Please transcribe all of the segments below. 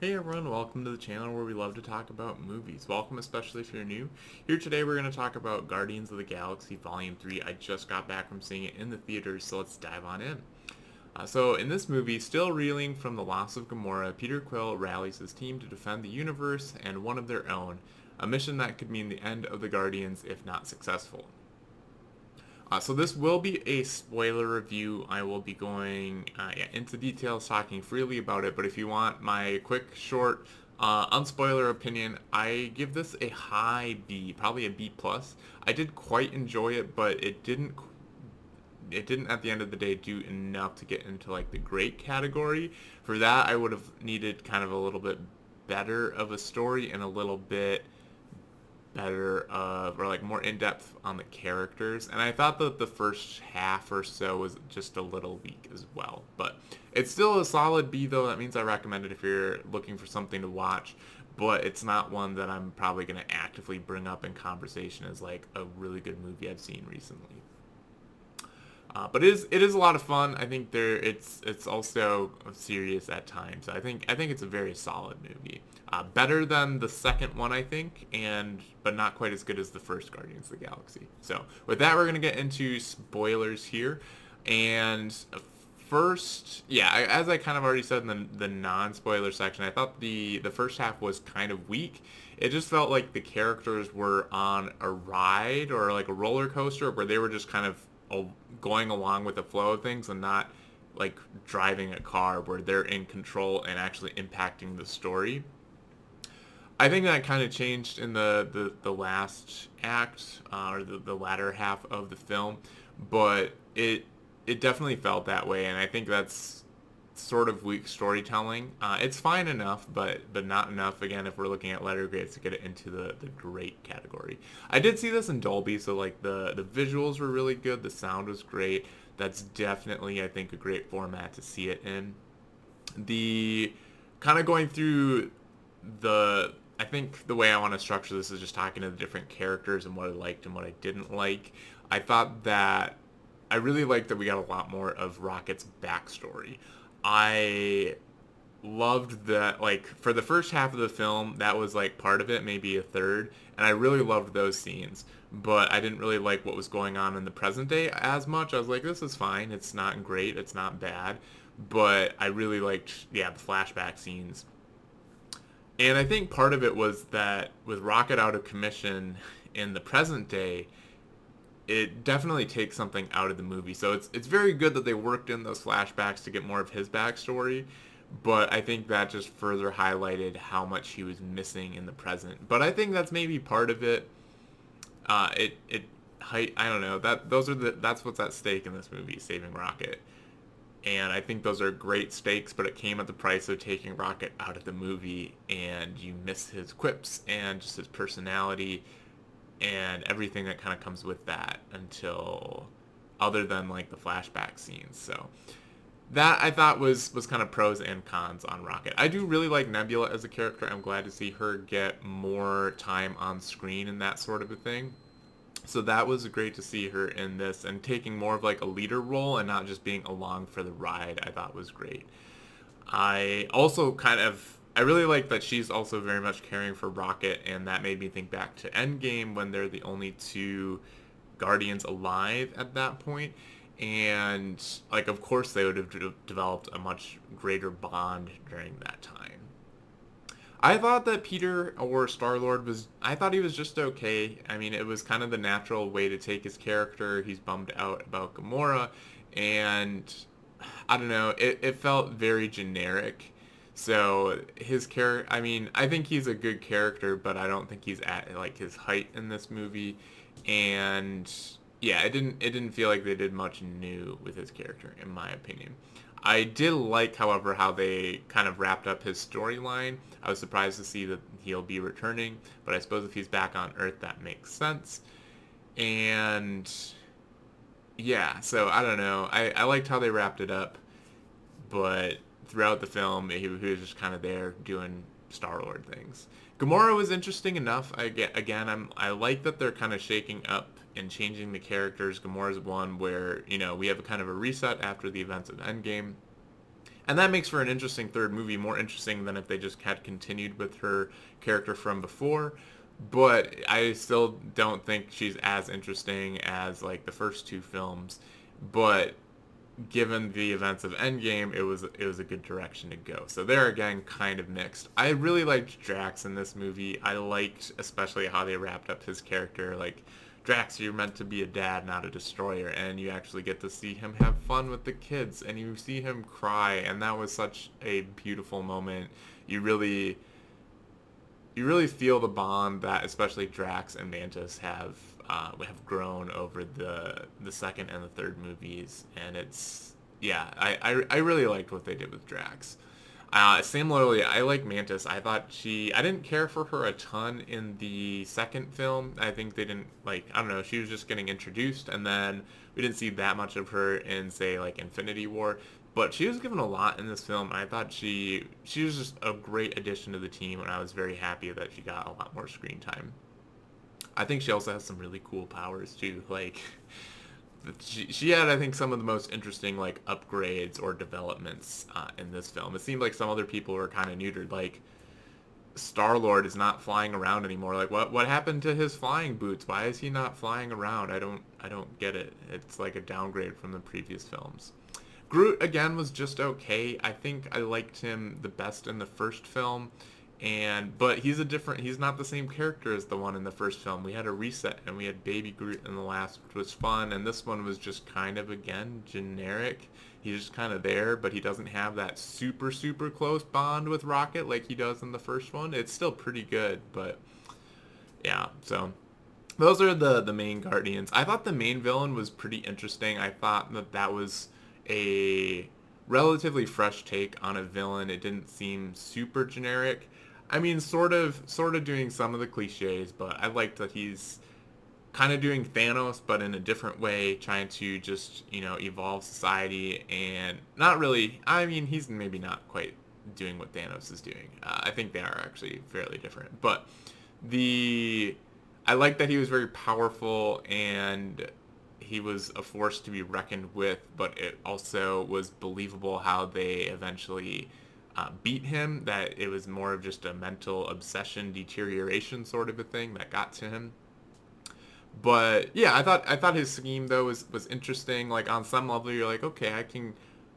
Hey everyone, welcome to the channel where we love to talk about movies. Welcome especially if you're new. Here today we're going to talk about Guardians of the Galaxy Volume 3. I just got back from seeing it in the theaters, so let's dive on in. So in this movie, still reeling from the loss of Gamora, Peter Quill rallies his team to defend the universe and one of their own, a mission that could mean the end of the Guardians if not successful. So this will be a spoiler review. I will be going into details, talking freely about it. But if you want my quick, short, unspoiler opinion, I give this a high B, probably a B plus. I did quite enjoy it, but it didn't at the end of the day do enough to get into like the great category. For that, I would have needed kind of a little bit better of a story and a little bit better or like more in depth on the characters. And I thought that the first half or so was just a little weak as well. But it's still a solid B though. That means I recommend it if you're looking for something to watch. But it's not one that I'm probably going to actively bring up in conversation as like a really good movie I've seen recently. But it is a lot of fun. I think it's also serious at times. I think it's a very solid movie. Better than the second one, I think, and but not quite as good as the first Guardians of the Galaxy. So with that, we're gonna get into spoilers here, and first, yeah, as I kind of already said in the non-spoiler section, I thought the first half was kind of weak. It just felt like the characters were on a ride or like a roller coaster where they were just kind of going along with the flow of things and not like driving a car where they're in control and actually impacting the story. I think that kind of changed in the last act or the latter half of the film, but it definitely felt that way, and I think that's sort of weak storytelling. It's fine enough, but not enough. Again, if we're looking at letter grades to get it into the great category. I did see this in Dolby, so like the visuals were really good. The sound was great. That's definitely I think a great format to see it in. The kind of going through the I think the way I want to structure this is just talking to the different characters and what I liked and what I didn't like. I thought that I really liked that we got a lot more of Rocket's backstory. I loved that, like, for the first half of the film, that was like part of it, maybe a third, and I really loved those scenes. But I didn't really like what was going on in the present day as much. I was like, this is fine. It's not great. It's not bad. But I really liked, yeah, the flashback scenes. And I think part of it was that with Rocket out of commission in the present day, it definitely takes something out of the movie. So it's very good that they worked in those flashbacks to get more of his backstory, but I think that just further highlighted how much he was missing in the present. But I think that's maybe part of it. I don't know, that's what's at stake in this movie, saving Rocket. And I think those are great stakes, but it came at the price of taking Rocket out of the movie, and you miss his quips and just his personality and everything that kind of comes with that until other than like the flashback scenes. So that I thought was kind of pros and cons on Rocket. I do really like Nebula as a character. I'm glad to see her get more time on screen and that sort of a thing. So that was great to see her in this and taking more of like a leader role and not just being along for the ride. I thought was great. I really like that she's also very much caring for Rocket, and that made me think back to Endgame when they're the only two Guardians alive at that point. And like, of course, they would have developed a much greater bond during that time. I thought that Peter or Star Lord was. I thought he was just okay. I mean, it was kind of the natural way to take his character. He's bummed out about Gamora, and I don't know. It felt very generic. So his character. I mean, I think he's a good character, but I don't think he's at like his height in this movie. And yeah, it didn't feel like they did much new with his character, in my opinion. I did like, however, how they kind of wrapped up his storyline. I was surprised to see that he'll be returning, but I suppose if he's back on Earth, that makes sense. And yeah, so I don't know. I liked how they wrapped it up, but throughout the film, he was just kind of there doing Star Lord things. Gamora was interesting enough. I like that they're kind of shaking up and changing the characters. Gamora's one where we have a kind of a reset after the events of Endgame, And that makes for an interesting third movie, more interesting than if they just had continued with her character from before. But I still don't think she's as interesting as like the first two films. But given the events of Endgame, it was a good direction to go. So there again, kind of mixed. I really liked Drax in this movie. I liked especially how they wrapped up his character. Like, Drax, you're meant to be a dad, not a destroyer, and you actually get to see him have fun with the kids, and you see him cry, and that was such a beautiful moment. You really you really feel the bond that especially Drax and Mantis have grown over the second and the third movies, and it's yeah, I really liked what they did with Drax. Similarly, I like Mantis. I didn't care for her a ton in the second film. I think they didn't like, I don't know, she was just getting introduced, and then we didn't see that much of her in, say, like Infinity War. But she was given a lot in this film, and I thought she was just a great addition to the team, and I was very happy that she got a lot more screen time. I think she also has some really cool powers too. Like, she had, I think, some of the most interesting like upgrades or developments in this film. It seemed like some other people were kind of neutered. Like, Star Lord is not flying around anymore. Like, what happened to his flying boots? Why is he not flying around? I don't get it. It's like a downgrade from the previous films. Groot again was just okay. I think I liked him the best in the first film, and but he's not the same character as the one in the first film. We had a reset and we had Baby Groot in the last, which was fun, and this one was just kind of again generic. He's just kind of there, but he doesn't have that super close bond with Rocket like he does in the first one. It's still pretty good, but yeah, so those are the main Guardians. I thought the main villain was pretty interesting. I thought that was a relatively fresh take on a villain. It didn't seem super generic. I mean, sort of doing some of the cliches, but I liked that he's kind of doing Thanos, but in a different way, trying to just, evolve society and not really. I mean, he's maybe not quite doing what Thanos is doing. I think they are actually fairly different, but the I like that he was very powerful and he was a force to be reckoned with, but it also was believable how they eventually beat him, that it was more of just a mental obsession, deterioration sort of a thing that got to him. But yeah, I thought his scheme though was interesting. Like, on some level you're like, okay, I can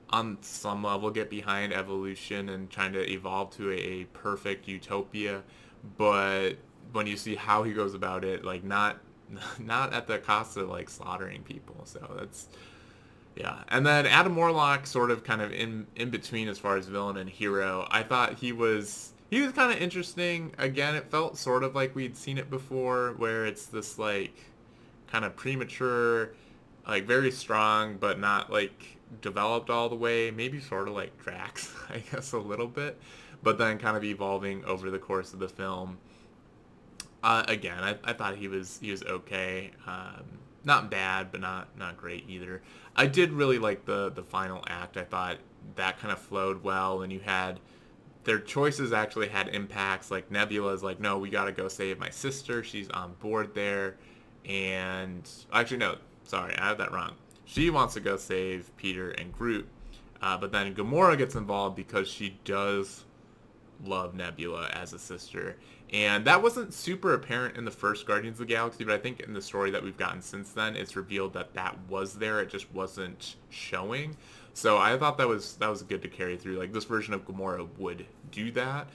on some level get behind evolution and trying to evolve to a perfect utopia, but when you see how he goes about it, like, not at the cost of like slaughtering people. So that's yeah. And then Adam Warlock, sort of kind of in between as far as villain and hero. I thought he was kind of interesting. Again, it felt sort of like we'd seen it before, where it's this like kind of premature, like very strong, but not like developed all the way. Maybe sort of like Drax, I guess, a little bit, but then kind of evolving over the course of the film. Again, I thought he was okay. Not bad, but not great either. I did really like the final act. I thought that kind of flowed well, and you had their choices actually had impacts. Like, Nebula's like, no, we gotta go save my sister. She's on board there, and actually no, sorry, I had that wrong. She wants to go save Peter and Groot, but then Gamora gets involved because she does love Nebula as a sister. And that wasn't super apparent in the first Guardians of the Galaxy, but I think in the story that we've gotten since then, it's revealed that that was there. It just wasn't showing. So I thought that was good to carry through. Like, this version of Gamora would do that,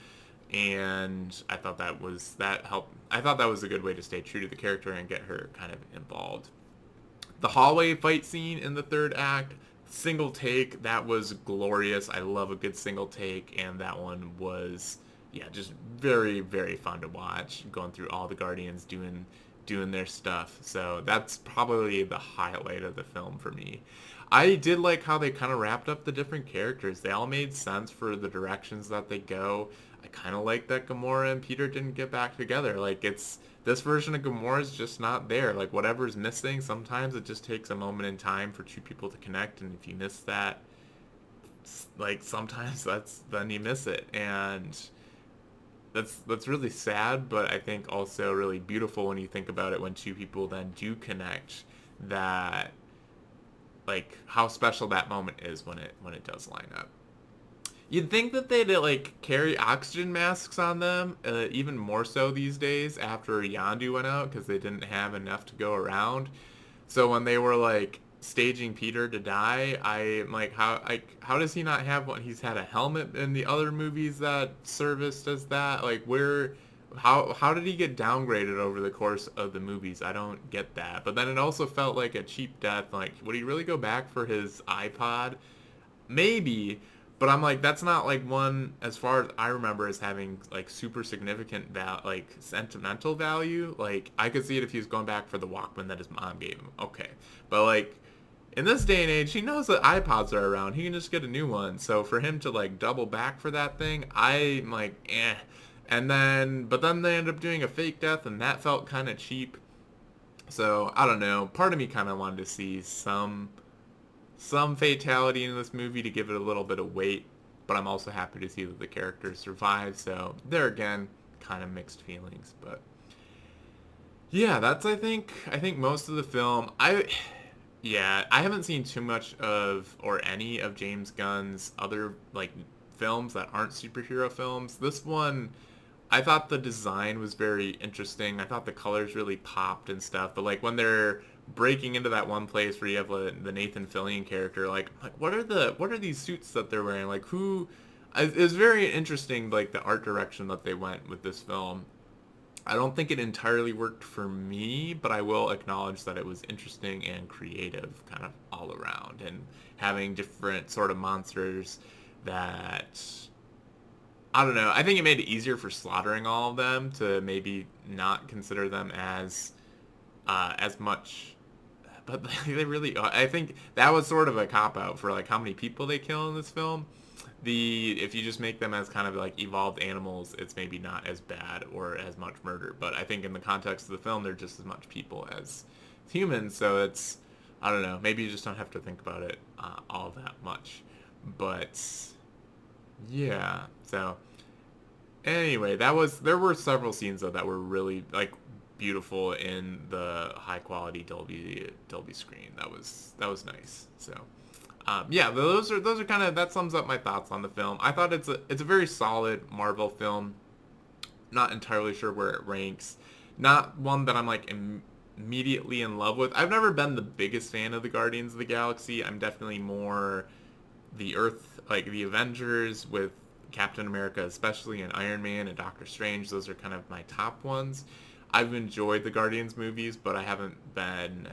and I thought that helped. I thought that was a good way to stay true to the character and get her kind of involved. The hallway fight scene in the third act, single take, that was glorious. I love a good single take, and that one was, yeah, just very fun to watch, going through all the Guardians doing their stuff. So that's probably the highlight of the film for me. I did like how they kind of wrapped up the different characters. They all made sense for the directions that they go. I kind of like that Gamora and Peter didn't get back together. Like, it's this version of Gamora is just not there. Like, whatever's missing, sometimes it just takes a moment in time for two people to connect, and if you miss that, like, sometimes then you miss it, and that's really sad, but I think also really beautiful when you think about it, when two people then do connect, that, like, how special that moment is when it does line up. You'd think that they'd like carry oxygen masks on them, even more so these days after Yandu went out because they didn't have enough to go around. So when they were like staging Peter to die, I'm like how does he not have one? He's had a helmet in the other movies that serviced as that. Like where how did he get downgraded over the course of the movies? I don't get that. But then it also felt like a cheap death. Like would he really go back for his iPod? Maybe, but I'm like that's not like one as far as I remember as having like super significant like sentimental value. Like I could see it if he was going back for the Walkman that his mom gave him. Okay, but like in this day and age, he knows that iPods are around. He can just get a new one. So for him to like double back for that thing, I'm like eh. And then but then they end up doing a fake death, and that felt kind of cheap. So I don't know. Part of me kind of wanted to see some fatality in this movie to give it a little bit of weight, but I'm also happy to see that the characters survive. So there again, kind of mixed feelings, but yeah, that's I think most of the film. I haven't seen too much of or any of James Gunn's other like films that aren't superhero films. This one I thought the design was very interesting. I thought the colors really popped and stuff. But like when they're breaking into that one place where you have the Nathan Fillion character, like what are these suits that they're wearing? Like who? It was very interesting, like the art direction that they went with this film. I don't think it entirely worked for me, but I will acknowledge that it was interesting and creative, kind of all around, and having different sort of monsters that I don't know. I think it made it easier for slaughtering all of them to maybe not consider them as much. But they really. I think that was sort of a cop out for like how many people they kill in this film. If you just make them as kind of like evolved animals, it's maybe not as bad or as much murder. But I think in the context of the film, they're just as much people as humans. So it's I don't know. Maybe you just don't have to think about it all that much. But yeah. So anyway, there were several scenes though that were really like beautiful in the high quality Dolby screen. That was nice. So yeah, those are kind of that sums up my thoughts on the film. I thought it's a very solid Marvel film. Not entirely sure where it ranks. Not one that I'm like immediately in love with. I've never been the biggest fan of the Guardians of the Galaxy. I'm definitely more the Earth, like the Avengers with Captain America especially, and Iron Man and Doctor Strange. Those are kind of my top ones. I've enjoyed the Guardians movies, but I haven't been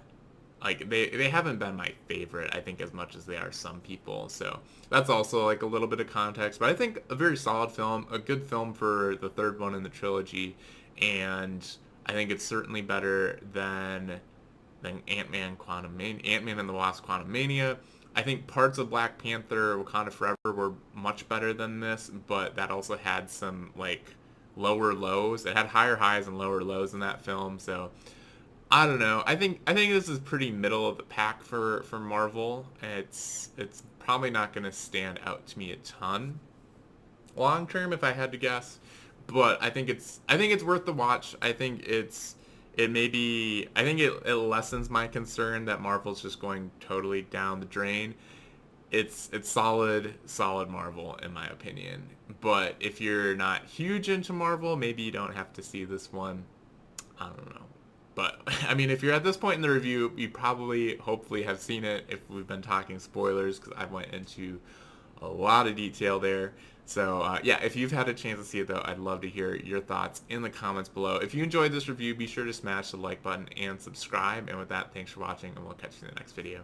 like they haven't been my favorite, I think, as much as they are some people. So that's also like a little bit of context. But I think a very solid film, a good film for the third one in the trilogy, and I think it's certainly better than Ant-Man and the Wasp: Quantumania. I think parts of Black Panther Wakanda Forever were much better than this, but that also had some like lower lows. It had higher highs and lower lows in that film, so I don't know. I think this is pretty middle of the pack for Marvel. It's probably not going to stand out to me a ton long term if I had to guess, but I think it's worth the watch. I think it lessens my concern that Marvel's just going totally down the drain. It's solid Marvel in my opinion. But if you're not huge into Marvel, maybe you don't have to see this one. I don't know. But I mean, if you're at this point in the review, you probably, hopefully, have seen it. If we've been talking spoilers, because I went into a lot of detail there. So yeah, if you've had a chance to see it though, I'd love to hear your thoughts in the comments below. If you enjoyed this review, be sure to smash the like button and subscribe. And with that, thanks for watching, and we'll catch you in the next video.